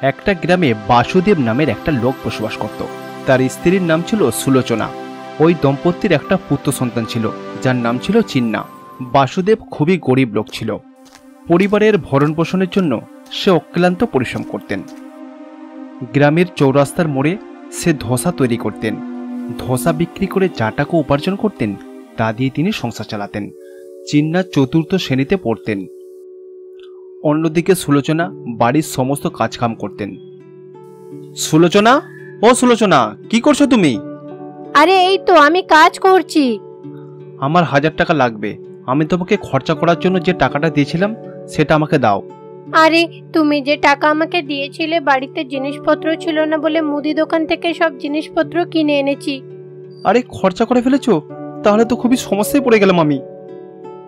একটা গ্রামে বাসুদেব নামের একটা লোক বসবাস করত। তার স্ত্রীর নাম ছিল সুলোচনা। ওই দম্পতির একটা পুত্র সন্তান ছিল, যার নাম ছিল চিন্না। বাসুদেব খুবই গরিব লোক ছিল। পরিবারের ভরণ পোষণের জন্য সে অক্লান্ত পরিশ্রম করতেন। গ্রামের চৌরাস্তার মোড়ে সে ধোসা তৈরি করতেন। ধোসা বিক্রি করে যা টাকা উপার্জন করতেন তা দিয়ে তিনি সংসার চালাতেন। চিন্না চতুর্থ শ্রেণীতে পড়তেন। অন্যদিকে সুলোচনা বাড়ির সমস্ত কাজকাম করতেন। সুলোচনা, ও সুলোচনা, কি করছো তুমি? আরে এই তো আমি কাজ করছি। আমার 1000 টাকা লাগবে। আমি তোমাকে খরচা করার জন্য যে টাকাটা দিয়েছিলাম সেটা আমাকে দাও। আরে তুমি যে টাকা আমাকে দিয়েছিলে, বাড়িতে জিনিসপত্র ছিল না বলে মুদি দোকান থেকে সব জিনিসপত্র কিনে এনেছি। আরে খরচা করে ফেলেছো? তাহলে তো খুবই সমস্যায় পড়ে গেলাম আমি।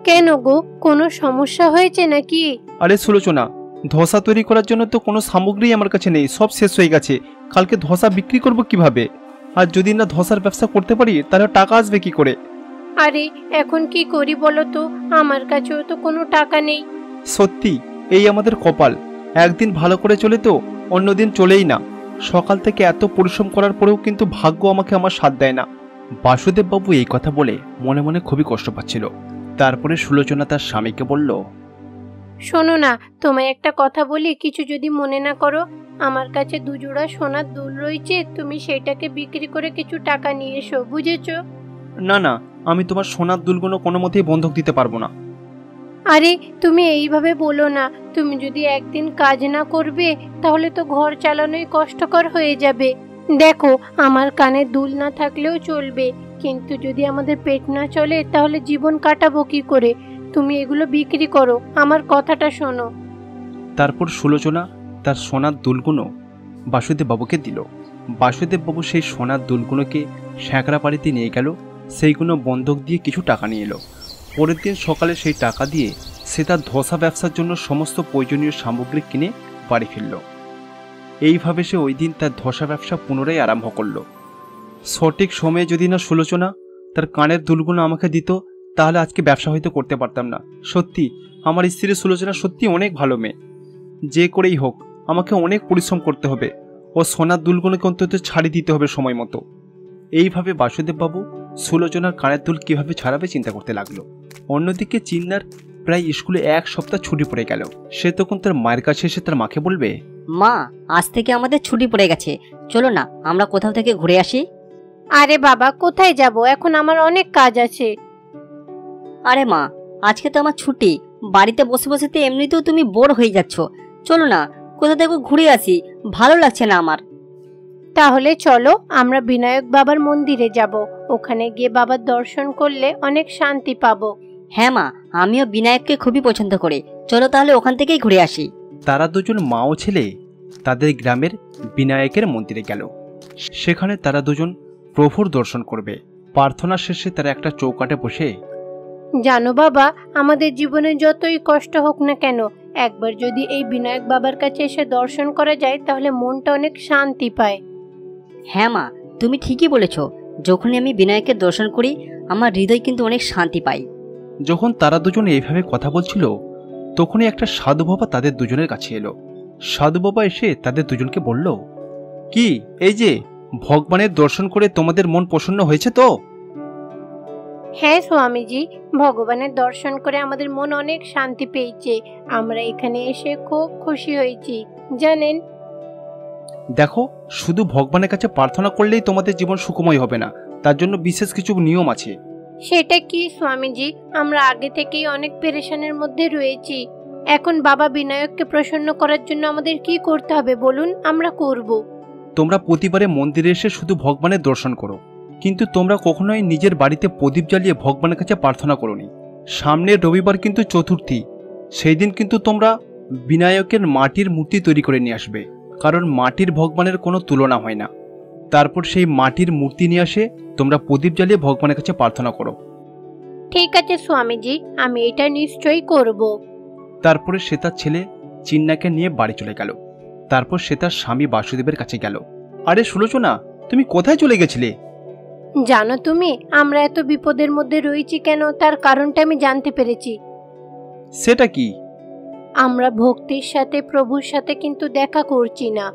কেন গো, কোনো সমস্যা হয়েছে নাকি? আরে সুলোচনা, ধোসা তৈরি করার জন্য তো কোনো সামগ্রী আমার কাছে নেই, সব শেষ হয়ে গেছে। কালকে ধোসা বিক্রি করব কিভাবে? আর যদি না ধোসার ব্যবসা করতে পারি তাহলে টাকা আসবে কি করে? আরে এখন কি করি বলো তো, আমার কাছেও তো কোনো টাকা নেই। সত্যি এই আমাদের কপাল, একদিন ভালো করে চলে তো অন্যদিন চলেই না। সকাল থেকে এত পরিশ্রম করার পরেও কিন্তু ভাগ্য আমাকে আমার সাথ দেয় না। বাসুদেব বাবু এই কথা বলে মনে মনে খুবই কষ্ট পাচ্ছিল। তারপরে সুলোচনা তার স্বামীকে বলল, শোনো না, তোমায় একটা কথা বলি, কিছু যদি মনে না করো। আমার কাছে 2 জোড়া সোনার দুল রয়েছে, তুমি সেটাকে বিক্রি করে কিছু টাকা নিয়ে এসো, বুঝেছো? না না, আমি তোমার সোনার দুলগুলো কোনো মতেই বন্ধক দিতে পারবো না। আরে তুমি এইভাবে বলো না, তুমি যদি একদিন কাজ না করবে তাহলে তো ঘর চালানোই কষ্টকর হয়ে যাবে। দেখো, আমার কানে দুল না থাকলেও চলবে, কিন্তু যদি আমাদের পেট না চলে তাহলে জীবন কাটাবো কি করে? তুমি এগুলো বিক্রি করো, আমার কথাটা শোনো। তারপর সুলোচনা তার সোনার দুলগুলো বাসুদেব বাবুকে দিল। বাসুদেব বাবু সেই সোনার দুলগুলোকে স্যাঁকড়া বাড়িতে নিয়ে গেল, সেইগুলো বন্ধক দিয়ে কিছু টাকা নিয়ে এলো। পরের দিন সকালে সেই টাকা দিয়ে সে তার ধোসা ব্যবসার জন্য সমস্ত প্রয়োজনীয় সামগ্রী কিনে বাড়ি ফিরল। এইভাবে সে ওই দিন তার ধোসা ব্যবসা পুনরায় আরম্ভ করল। সঠিক সময়ে যদি না সুলোচনা তার কানের দুলগুলো আমাকে দিত তাহলে আজকে ব্যবসা হয়তো করতে পারতাম না। সত্যি আমার স্ত্রী সুলোচনা সত্যি অনেক ভালো মেয়ে। যে করেই হোক আমাকে অনেক পরিশ্রম করতে হবে, ও সোনার দুলগুলোকে অন্তত ছাড়ি দিতে হবে সময় মতো। এইভাবে বাসুদেব বাবু সুলোচনার কানের দুল কিভাবে ছাড়াবে চিন্তা করতে লাগলো। অন্যদিকে চিন্নার প্রায় স্কুলে 1 সপ্তাহ ছুটি পড়ে গেল। সে তখন তার মায়ের কাছে এসে তার মাকে বলবে, মা, আজ থেকে আমাদের ছুটি পড়ে গেছে, চলো না আমরা কোথাও থেকে ঘুরে আসি। আরে বাবা, কোথায় যাব? এখন আমার অনেক কাজ আছে। আরে মা, আজকে তো আমার ছুটি, বাড়িতে বসে বসে তো এমনিতেও তুমি বোর হয়ে যাচ্ছ, চলো না কোথা থেকে ঘুরে আসি, ভালো লাগছে না আমার। তাহলে চলো আমরা বিনায়ক বাবার মন্দিরে যাব, ওখানে গিয়ে বাবার দর্শন করলে অনেক শান্তি পাবো। হ্যাঁ মা, আমিও বিনায়ককে খুবই পছন্দ করি, চলো তাহলে ওখান থেকেই ঘুরে আসি। তারা দুজন মা ও ছেলে তাদের গ্রামের বিনায়কের মন্দিরে গেল। সেখানে তারা দুজন প্রভুর দর্শন করবে। প্রার্থনা শেষে তারা একটা চৌকাঠে বসে, জানো বাবা, আমাদের জীবনে যতই কষ্ট হোক না কেন, একবার যদি এই বিনায়ক বাবার কাছে এসে দর্শন করা যায় তাহলে মনটা অনেক শান্তি পায়। হ্যাঁ মা, তুমি ঠিকই বলেছ, যখনই আমি বিনায়কের দর্শন করি আমার হৃদয় কিন্তু অনেক শান্তি পাই। যখন তারা দুজন এইভাবে কথা বলছিল তখনই একটা সাধু বাবা তাদের দুজনের কাছে এলো। সাধু বাবা এসে তাদের দুজনকে বলল, কি এই যে ভগবানের দর্শন করে তোমাদের মন প্রসন্ন হয়েছে তো? হ্যাঁ স্বামীজি, ভগবানের দর্শন করে আমাদের মন অনেক শান্তি পেয়েছে। আমরা এখানে এসে খুব খুশি হয়েছি জানেন। দেখো, শুধু ভগবানের কাছে প্রার্থনা করলেই তোমাদের জীবন সুখময় হবে না, তার জন্য বিশেষ কিছু নিয়ম আছে। সেটা কি স্বামীজি? আমরা আগে থেকেই অনেক পেরেশানের মধ্যে রয়েছি, এখন বাবা বিনায়ককে প্রসন্ন করার জন্য আমাদের কি করতে হবে বলুন, আমরা করব। তোমরা প্রতিবারে মন্দিরে এসে শুধু ভগবানের দর্শন করো, কিন্তু তোমরা কখনোই নিজের বাড়িতে প্রদীপ জ্বালিয়ে ভগবানের কাছে প্রার্থনা করোনি। সামনের রবিবার কিন্তু চতুর্থী, সেই দিন কিন্তু তোমরা বিনায়কের মাটির মূর্তি তৈরি করে নিয়ে আসবে, কারণ মাটির ভগবানের কোনো তুলনা হয় না। তারপর সেই মাটির মূর্তি নিয়ে আসে তোমরা প্রদীপ জ্বালিয়ে ভগবানের কাছে প্রার্থনা করো। ঠিক আছে স্বামীজি, আমি এটা নিশ্চয়ই করব। তারপরে সে তার ছেলে চিন্নাকে নিয়ে বাড়ি চলে গেল। তারপর সে তার স্বামী বাসুদেবের কাছে গেল। আরে সুলোচনা, তুমি কোথায় চলে গেছিলে? জানো তুমি আমরা এত বিপদের মধ্যে রয়েছি কেন, তার কারণটা আমি জানতে পেরেছি। সেটা কি? আমরা ভক্তির সাথে প্রভুর সাথে কিন্তু দেখা করছি না।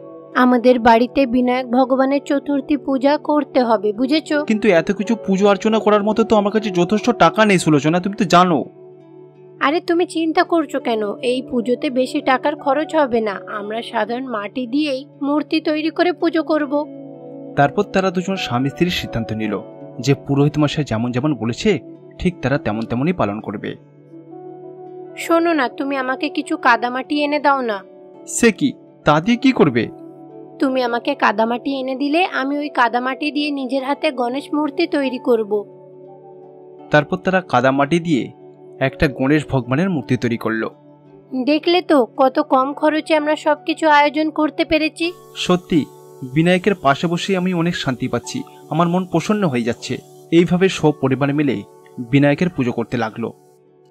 আমাদের বাড়িতে বিনায়ক ভগবানের চতুর্থী পূজা করতে হবে, বুঝেছো? কিন্তু এত কিছু পুজো অর্চনা করার মতো তো আমার কাছে যথেষ্ট টাকা নেই সুলোচনা, তুমি তো জানো। আরে তুমি চিন্তা করছো কেন? এই পুজোতে বেশি টাকার খরচ হবে না। আমরা সাধারণ মাটি দিয়েই মূর্তি তৈরি করে পুজো করব। তারপর তারা দুজন স্বামী স্ত্রীর সিদ্ধান্ত নিল যে পুরোহিত মশাই যেমন যেমন বলেছে ঠিক তারা তেমন তেমনই পালন করবে। শোনো না, তুমি আমাকে কিছু কাদামাটি এনে দাও না। সে কি, তা দিয়ে কি করবে? তুমি আমাকে কাদামাটি এনে দিলে আমি ওই কাদামাটি দিয়ে নিজের হাতে গণেশ মূর্তি তৈরি করব। তারপর তারা কাদামাটি দিয়ে একটা গণেশ ভগবানের মূর্তি তৈরি করলো। দেখলে তো কত কম খরচে আমরা সবকিছু আয়োজন করতে পেরেছি। সত্যি বিনায়কের পাশে বসে আমি অনেক শান্তি পাচ্ছি, আমার মন প্রসন্ন হয়ে যাচ্ছে। এইভাবে সব পরিবার মিলে বিনায়কের পুজো করতে লাগলো।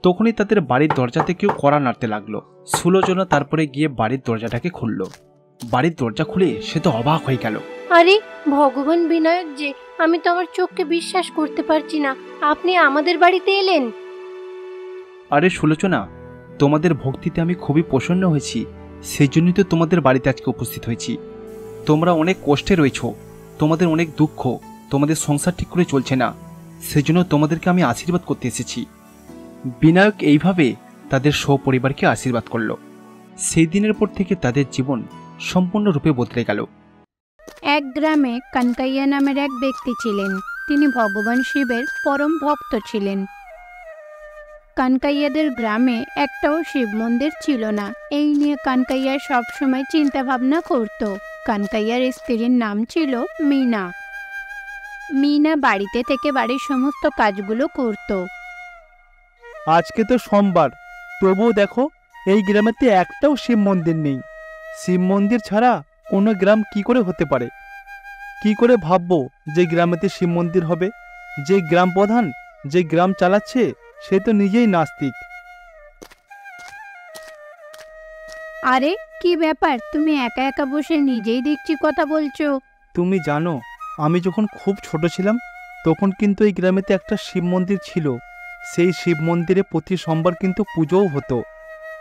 তখনই তাদের বাড়ির দরজাতে কেউ কড়া নাড়তে লাগলো। সুলোচনা তারপরে গিয়ে বাড়ির দরজাটাকে খুলল। বাড়ির দরজা খুলে সে তো অবাক হয়ে গেল। আরে ভগবান বিনায়ক যে, আমি তো আমার চোখকে বিশ্বাস করতে পারছি না, আপনি আমাদের বাড়িতে এলেন। আরে সুলোচনা, তোমাদের ভক্তিতে আমি খুবই প্রসন্ন হয়েছি, সেই জন্যই তো তোমাদের বাড়িতে আজকে উপস্থিত হয়েছি। তোমরা অনেক কষ্টে রয়েছো, তোমাদের অনেক দুঃখ, তোমাদের সংসার ঠিক করে চলছে না, সেজন্য তোমাদেরকে আমি আশীর্বাদ করতে এসেছি। বিনায়ক এইভাবে তাদের সপরিবারকে আশীর্বাদ করল। সেই দিনের পর থেকে তাদের জীবন সম্পূর্ণরূপে বদলে গেল। এক গ্রামে কানকাইয়া নামের এক ব্যক্তি ছিলেন। তিনি ভগবান শিবের পরম ভক্ত ছিলেন। কানকাইয়াদের গ্রামে একটাও শিব মন্দির ছিল না। এই নিয়ে কানকাইয়া সবসময় চিন্তা ভাবনা করত। কানকাইয়ার স্ত্রীর নাম ছিল মিনা। মিনা বাড়িতে থেকে বাড়ির সমস্ত কাজগুলো করত। আজকে তো সোমবার, তবুও দেখো এই গ্রামেতে একটাও শিব মন্দির নেই। শিব মন্দির ছাড়া কোনো গ্রাম কি করে হতে পারে? কি করে ভাববো যে গ্রামেতে শিব মন্দির হবে? যে গ্রাম প্রধান, যে গ্রাম চালাচ্ছে, সে তো নিজেই নাস্তিক। আরে কি ব্যাপার, তুমি একা একা বসে নিজেই দেখছি কথা বলছো। তুমি জানো, আমি যখন খুব ছোট ছিলাম তখন কিন্তু এই গ্রামেতে একটা শিব মন্দির ছিল। সেই শিব মন্দিরে প্রতি সোমবার কিন্তু পুজোও হতো।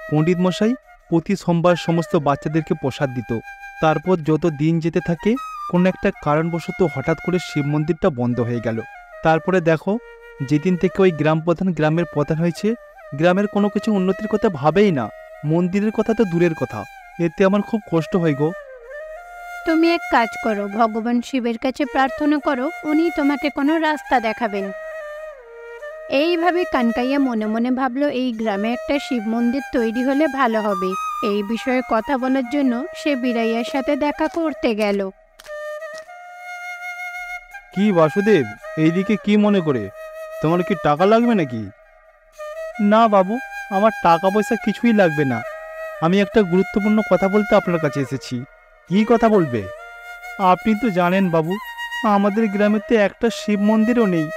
পণ্ডিত মশাই প্রতি সোমবার সমস্ত বাচ্চাদেরকে প্রসাদ দিত। তারপর যত দিন যেতে থাকে, কোনো একটা কারণবশত হঠাৎ করে শিব মন্দিরটা বন্ধ হয়ে গেল। তারপরে দেখো, যেদিন থেকে ওই গ্রাম প্রধান গ্রামের প্রধান হয়েছে, গ্রামের কোনো কিছু উন্নতির কথা ভাবেই না, মন্দিরের কথা তো দূরের কথা। এতে আমার খুব কষ্ট হয় গো। তুমি এক কাজ করো, ভগবান শিবের কাছে প্রার্থনা করো, উনি তোমাকে কোনো রাস্তা দেখাবেন। এইভাবে কানকাইয়া মনে মনে ভাবলো এই গ্রামে একটা শিব মন্দির তৈরি হলে ভালো হবে। এই বিষয়ে কথা বলার জন্য সে বিরাইয়ার সাথে দেখা করতে গেল। কি বাসুদেব, এইদিকে কি মনে করে? তোমার কি টাকা লাগবে নাকি? না বাবু, আমার টাকা পয়সা কিছুই লাগবে না। আমি একটা গুরুত্বপূর্ণ কথা বলতে আপনার কাছে এসেছি। কি কথা বলবে? আপনি তো জানেন বাবু, আমাদের গ্রামেতে একটা শিব মন্দিরও নেই।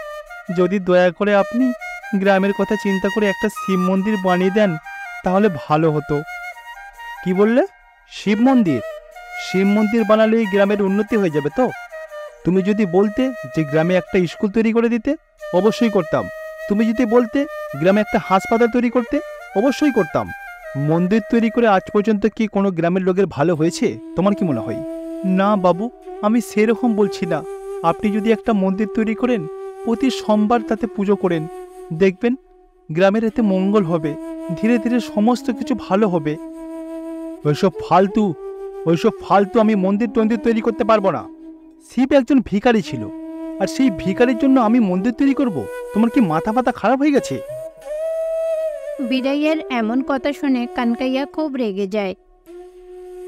যদি দয়া করে আপনি গ্রামের কথা চিন্তা করে একটা শিব মন্দির বানিয়ে দেন তাহলে ভালো হতো। কি বললে? শিব মন্দির? শিব মন্দির বানালে এই গ্রামের উন্নতি হয়ে যাবে তো? তুমি যদি বলতে যে গ্রামে একটা স্কুল তৈরি করে দিতে, অবশ্যই করতাম। তুমি যদি বলতে গ্রামে একটা হাসপাতাল তৈরি করতে, অবশ্যই করতাম। মন্দির তৈরি করে আজ পর্যন্ত কি কোনো গ্রামের লোকের ভালো হয়েছে? তোমার কি মনে হয়? না বাবু, আমি সেরকম বলছি না। আপনি যদি একটা মন্দির তৈরি করেন, প্রতি সোমবার তাতে পুজো করেন, দেখবেন গ্রামের এতে মঙ্গল হবে, ধীরে ধীরে সমস্ত কিছু ভালো হবে। ওইসব ফালতু আমি মন্দির তৈরি করতে পারবো না। শিব একজন ভিখারি ছিল, আর সেই ভিখারির জন্য আমি মন্দির তৈরি করব? তোমার কি মাথা খারাপ হয়ে গেছে? বিরাইয়ার এমন কথা শুনে কানকাইয়া খুব রেগে যায়।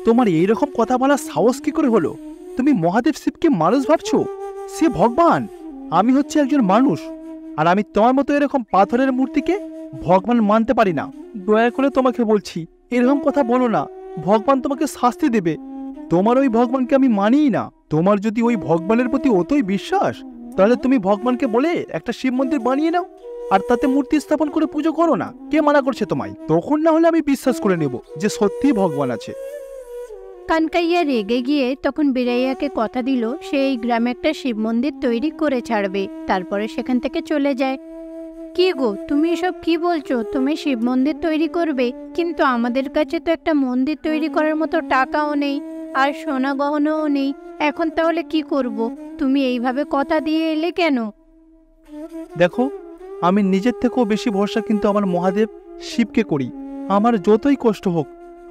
তোমার এইরকম কথা বলার সাহস কি করে হলো? তুমি মহাদেব শিবকে মানুষ ভাবছো? সে ভগবান, আমি হচ্ছে একজন মানুষ। আর আমি তোমার মতো এরকম পাথরের মূর্তিকে ভগবান মানতে পারি না। দয়া করে তোমাকে বলছি, এরকম কথা বলো না, ভগবান তোমাকে শাস্তি দেবে। তোমার ওই ভগবানকে আমি মানিই না। তোমার যদি ওই ভগবানের প্রতি অতই বিশ্বাস, তাহলে তুমি ভগবানকে বলে একটা শিব মন্দির বানিয়ে নাও, আর তাতে মূর্তি স্থাপন করে পুজো করো না। কে মানা করছে তোমায়? তখন না হলে আমি বিশ্বাস করে নেব যে সত্যিই ভগবান আছে। কানকাইয়া রেগে গিয়ে তখন বিরাইয়াকে কথা দিল সে এই গ্রামে একটা শিব মন্দির তৈরি করে ছাড়বে, তারপরে সেখান থেকে চলে যায়। কি গো, তুমি এসব কি বলছো? তুমি শিব মন্দির তৈরি করবে, কিন্তু আমাদের কাছে তো একটা মন্দির তৈরি করার মতো টাকাও নেই, আর সোনা গহনাও নেই। এখন তাহলে কি করব? তুমি এইভাবে কথা দিয়ে এলে কেন? দেখো, আমি নিজের থেকেও বেশি ভরসা কিন্তু আমার মহাদেব শিবকে করি। আমার যতই কষ্ট হোক,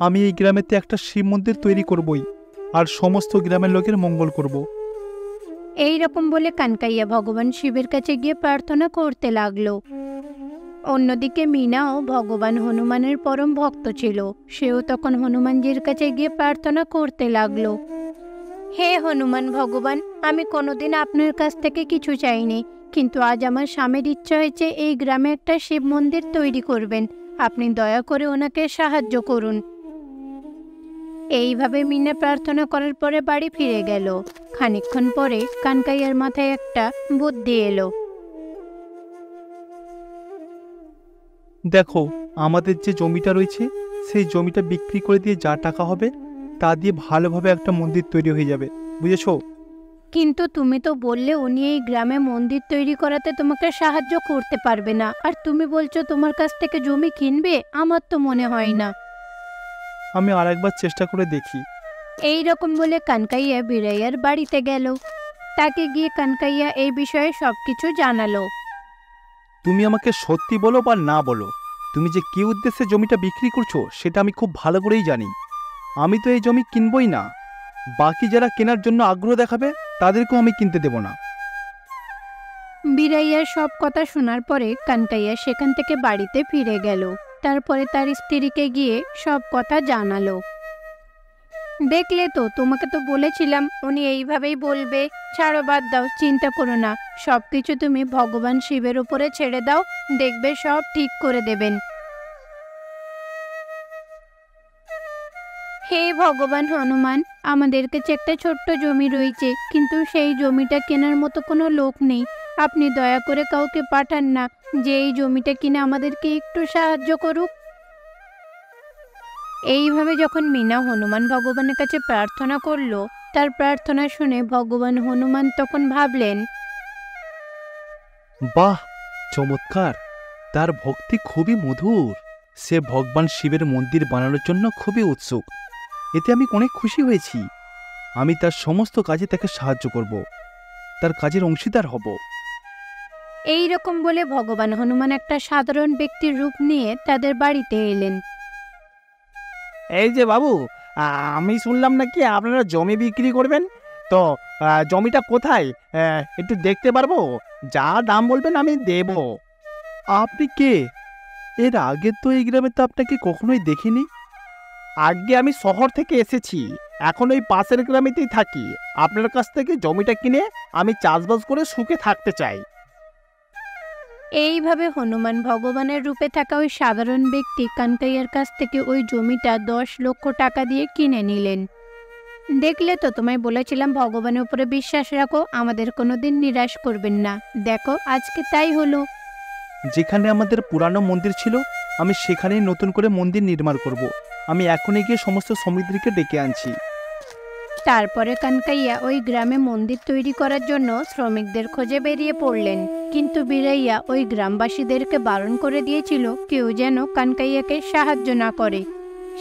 আমি এই গ্রামেতে একটা শিব মন্দির তৈরি করবই, আর সমস্ত গ্রামের লোকের মঙ্গল করব। এই রকম বলে কানকাইয়া ভগবান শিবের কাছে গিয়ে প্রার্থনা করতে লাগলো। অন্যদিকে মিনাও ভগবান হনুমানের পরম ভক্ত ছিল। সেও তখন হনুমানজির কাছে গিয়ে প্রার্থনা করতে লাগলো। হে হনুমান ভগবান, আমি কোনোদিন আপনার কাছ থেকে কিছু চাইনি, কিন্তু আজ আমার স্বামীর ইচ্ছা হয়েছে এই গ্রামে একটা শিব মন্দির তৈরি করবেন। আপনি দয়া করে ওনাকে সাহায্য করুন। এইভাবে মিনা প্রার্থনা করার পরে বাড়ি ফিরে গেল। খানিকক্ষণ পরে কানকাইয়ার মাথায় একটা বুদ্ধি এলো। দেখো, আমাদের যে জমিটা রয়েছে, সেই জমিটা বিক্রি করে দিয়ে যা টাকা হবে তা দিয়ে ভালোভাবে একটা মন্দির তৈরি হয়ে যাবে, বুঝেছো? কিন্তু তুমি তো বললে উনি এই গ্রামে মন্দির তৈরি করাতে তোমাকে সাহায্য করতে পারবে না, আর তুমি বলছো তোমার কাছ থেকে জমি কিনবে। আমার তো মনে হয় না। আমি আরেকবার চেষ্টা করে দেখি। এই রকম বলে কানকাইয়া বীরাইয়ার বাড়িতে গেল। তাকে গিয়ে কানকাইয়া এই বিষয়ে সবকিছু জানালো। তুমি আমাকে সত্যি বলো বা না বলো, তুমি যে কি উদ্দেশ্যে জমিটা বিক্রি করছো সেটা আমি খুব ভালো করেই জানি। আমি তো এই জমি কিনবই না, বাকি যারা কেনার জন্য আগ্রহ দেখাবে তাদেরকেও আমি কিনতে দেব না। বীরাইয়ার সব কথা শোনার পরে কানকাইয়া সেখান থেকে বাড়িতে ফিরে গেল। তারপরে তার স্ত্রীকে গিয়ে সব কথা জানালো। দেখলে তো, তোমাকে তো বলেছিলাম উনি এইভাবেই বলবে। ছাড়ো, বাদ দাও, চিন্তা করো না। সবকিছু তুমি ভগবান শিবের উপরে ছেড়ে দাও, দেখবে সব ঠিক করে দেবেন। হে ভগবান হনুমান, আমাদের কাছে একটা ছোট্ট জমি রয়েছে, কিন্তু সেই জমিটা কেনার মতো কোনো লোক নেই। আপনি দয়া করে কাউকে পাঠান না যে এই জমিটা কিনে আমাদেরকে একটু সাহায্য করুক। এইভাবে যখন মিনা হনুমান ভগবানের কাছে প্রার্থনা করলো, তার প্রার্থনা শুনে ভগবান হনুমান তখন ভাবলেন, বাহ, চমৎকার! তার ভক্তি খুবই মধুর। সে ভগবান শিবের মন্দির বানানোর জন্য খুবই উৎসুক। এতে আমি অনেক খুশি হয়েছি। আমি তার সমস্ত কাজে তাকে সাহায্য করব, তার কাজের অংশীদার হব। এই রকম বলে ভগবান হনুমান একটা সাধারণ ব্যক্তির রূপ নিয়ে তাদের বাড়িতে এলেন। এই যে বাবু, আমি শুনলাম নাকি আপনারা জমি বিক্রি করবেন, তো জমিটা কোথায় একটু দেখতে পারবো? যা দাম বলবেন আমি দেব। আপনি কে? এর আগে তো এই গ্রামে তো আপনাকে কখনোই দেখিনি। আগে আমি শহর থেকে এসেছি, এখন ওই পাশের গ্রামেতেই থাকি। আপনার কাছ থেকে জমিটা কিনে আমি চাষবাস করে সুখে থাকতে চাই। এইভাবে হনুমান ভগবানের রূপে থাকা ওই সাধারণ ব্যক্তি কানকাইয়ার কাছ থেকে ওই জমিটা 10 লক্ষ টাকা দিয়ে কিনে নিলেন। দেখলে তো, তোমায় বলেছিলাম ভগবানের উপরে বিশ্বাস রাখো, আমাদের কোনোদিন নিরাশ করবেন না। দেখো, আজকে তাই হলো। যেখানে আমাদের পুরানো মন্দির ছিল, আমি সেখানেই নতুন করে মন্দির নির্মাণ করব। আমি এখনই গিয়ে সমস্ত শ্রমিকদেরকে ডেকে আনছি। তারপরে কানকাইয়া ওই গ্রামে মন্দির তৈরি করার জন্য শ্রমিকদের খোঁজে বেরিয়ে পড়লেন। কিন্তু বীরাইয়া ওই গ্রামবাসীদেরকে বারণ করে দিয়েছিল কেউ যেন কানকাইয়াকে সাহায্য না করে।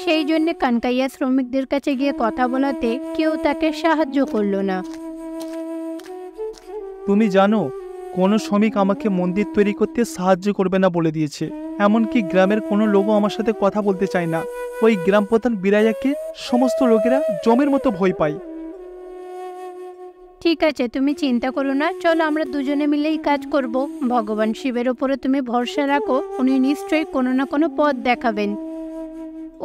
সেই জন্য কানকাইয়া শ্রমিকদের কাছে গিয়ে কথা বলাতে কেউ তাকে সাহায্য করলো না। তুমি জানো, কোনো শ্রমিক আমাকে মন্দির তৈরি করতে সাহায্য করবে না বলে দিয়েছে। এমনকি গ্রামের কোনো লোকও আমার সাথে কথা বলতে চায় না। ওই গ্রাম প্রধান বীরাইয়াকে সমস্ত লোকেরা জমের মতো ভয় পায়। ঠিক আছে, তুমি চিন্তা করো না, চলো আমরা দুজনে মিলেই কাজ করব। ভগবান শিবের ওপরে তুমি ভরসা রাখো, উনি নিশ্চয়ই কোনো না কোনো পথ দেখাবেন।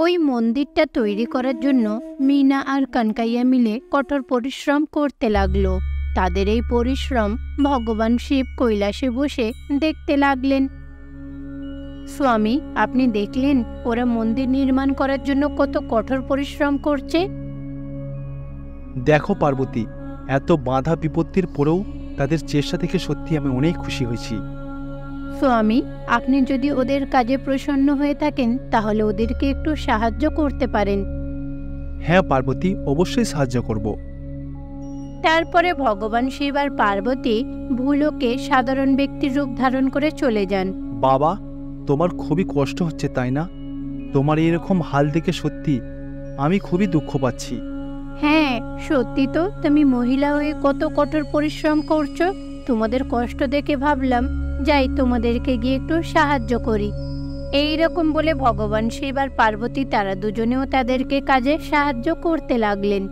ওই মন্দিরটা তৈরি করার জন্য মিনা আর কানকাইয়া মিলে কঠোর পরিশ্রম করতে লাগলো। তাদের এই পরিশ্রম ভগবান শিব কৈলাসে বসে দেখতে লাগলেন। স্বামী, আপনি দেখলেন ওরা মন্দির নির্মাণ করার জন্য কত কঠোর পরিশ্রম করছে। দেখো পার্বতী, এত বাধা বিপত্তির পরেও তাদের চেষ্টা থেকে সত্যি আমি অনেক খুশি হয়েছি। স্বামী, আপনি যদি ওদের কাজে প্রসন্ন হয়ে থাকেন তাহলে ওদেরকে একটু সাহায্য করতে পারেন। হ্যাঁ পার্বতী, অবশ্যই সাহায্য করব। তারপরে ভগবান শিব আর পার্বতী ভূলোকে সাধারণ ব্যক্তির রূপ ধারণ করে চলে যান। বাবা, তোমার খুবই কষ্ট হচ্ছে তাই না? তোমার এরকম হাল দেখে সত্যি আমি খুবই দুঃখ পাচ্ছি। হ্যাঁ, সত্যি তো, তুমি মহিলা হয়ে কত কঠোর পরিশ্রম করছো। তোমাদের কষ্ট দেখে ভাবলাম যাই তোমাদেরকে গিয়ে একটু সাহায্য করি। এই রকম বলে ভগবান শিব আর পার্বতী তারা দুজনেও তাদেরকে কাজে সাহায্য করতে লাগলেন।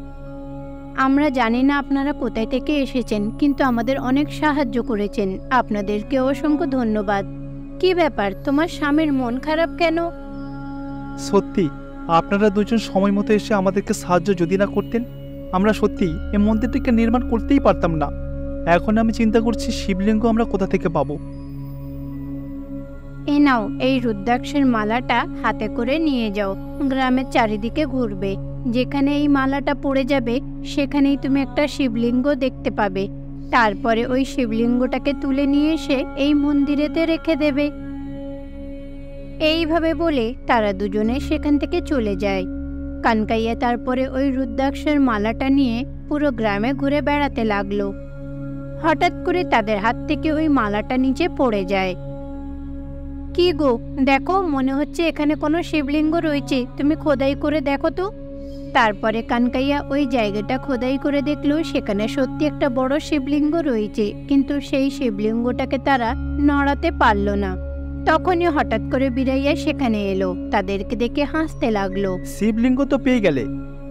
আমরা জানি না আপনারা কোথায় থেকে এসেছেন, কিন্তু আমাদের অনেক সাহায্য করেছেন। আপনাদেরকে অসংখ্য ধন্যবাদ। কি ব্যাপার, তোমার স্বামীর মন খারাপ কেন? সত্যি আপনারা দুজন সময় মতো এসে আমাদেরকে সাহায্য যদি না করতেন, আমরা সত্যি এই মন্দিরটিকে নির্মাণ করতেই পারতাম না। এখন আমি চিন্তা করছি শিবলিঙ্গ আমরা কোথা থেকে পাবো। এ নাও, এই রুদ্রাক্ষের মালাটা হাতে করে নিয়ে যাও, গ্রামের চারিদিকে ঘুরবে। যেখানে এই মালাটা পড়ে যাবে সেখানেই তুমি একটা শিবলিঙ্গ দেখতে পাবে। তারপরে ওই শিবলিঙ্গটাকে তুলে নিয়ে এসে এই মন্দিরেতে রেখে দেবে। এইভাবে বলে তারা দুজনে সেখান থেকে চলে যায়। কানকাইয়া তারপরে ওই রুদ্রাক্ষের মালাটা নিয়ে পুরো গ্রামে ঘুরে বেড়াতে লাগলো। হঠাৎ করে তাদের হাত থেকে ওই মালাটা নিচে পড়ে যায়। কি গো, দেখো, মনে হচ্ছে এখানে কোনো শিবলিঙ্গ রয়েছে, তুমি খোদাই করে দেখো তো। তারপরে কানকাইয়া ওই জায়গাটা খোদাই করে দেখলো সেখানে সত্যি একটা বড় শিবলিঙ্গ রয়েছে, কিন্তু সেই শিবলিঙ্গটাকে তারা নড়াতে পারল না। তখনই হঠাৎ করে বিরাইয়া সেখানে এলো, তাদেরকে দেখে হাসতে লাগলো। শিবলিঙ্গ তো পেয়ে গেলে,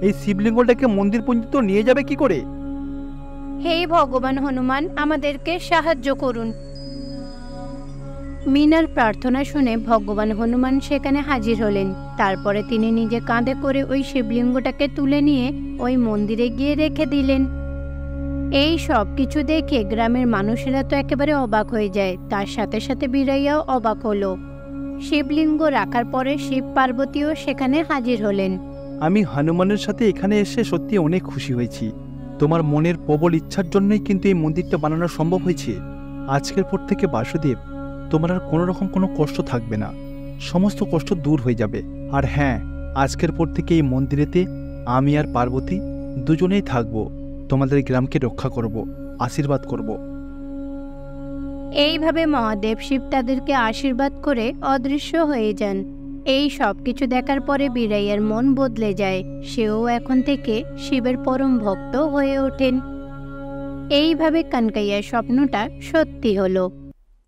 এই শিবলিঙ্গটাকে মন্দির পর্যন্ত নিয়ে যাবে কি করে? হে ভগবান হনুমান, আমাদেরকে সাহায্য করুন। মিনার প্রার্থনা শুনে ভগবান হনুমান সেখানে হাজির হলেন। তারপরে তিনি নিজে কাঁধে করে ওই শিবলিঙ্গটাকে তুলে নিয়ে ওই মন্দিরে গিয়ে রেখে দিলেন। এই সব কিছু দেখে গ্রামের মানুষেরা তো একেবারে অবাক হয়ে যায়, তার সাথে সাথে বিরাইয়াও অবাক হলো। শিবলিঙ্গ রাখার পরে শিব পার্বতীও সেখানে হাজির হলেন। আমি হনুমানের সাথে এখানে এসে সত্যি অনেক খুশি হয়েছি। তোমার মনের প্রবল ইচ্ছার জন্যই কিন্তু এই মন্দিরটা বানানো সম্ভব হয়েছে। আজকের পর থেকে বাসুদেব, তোমার আর কোনো রকম কোনো কষ্ট থাকবে না, সমস্ত কষ্ট দূর হয়ে যাবে। আর হ্যাঁ, আজকের পর থেকে এই মন্দিরেতে আমি আর পার্বতী দুজনেই থাকবো, তোমাদের গ্রামকে রক্ষা করব, আশীর্বাদ করব। এইভাবে মহাদেব শিব তাদেরকে আশীর্বাদ করে অদৃশ্য হয়ে যান। এই সব কিছু দেখার পরে বিরাইয়ার মন বদলে যায়, সেও এখন থেকে শিবের পরম ভক্ত হয়ে ওঠেন। এইভাবে কানকাইয়ার স্বপ্নটা সত্যি হলো।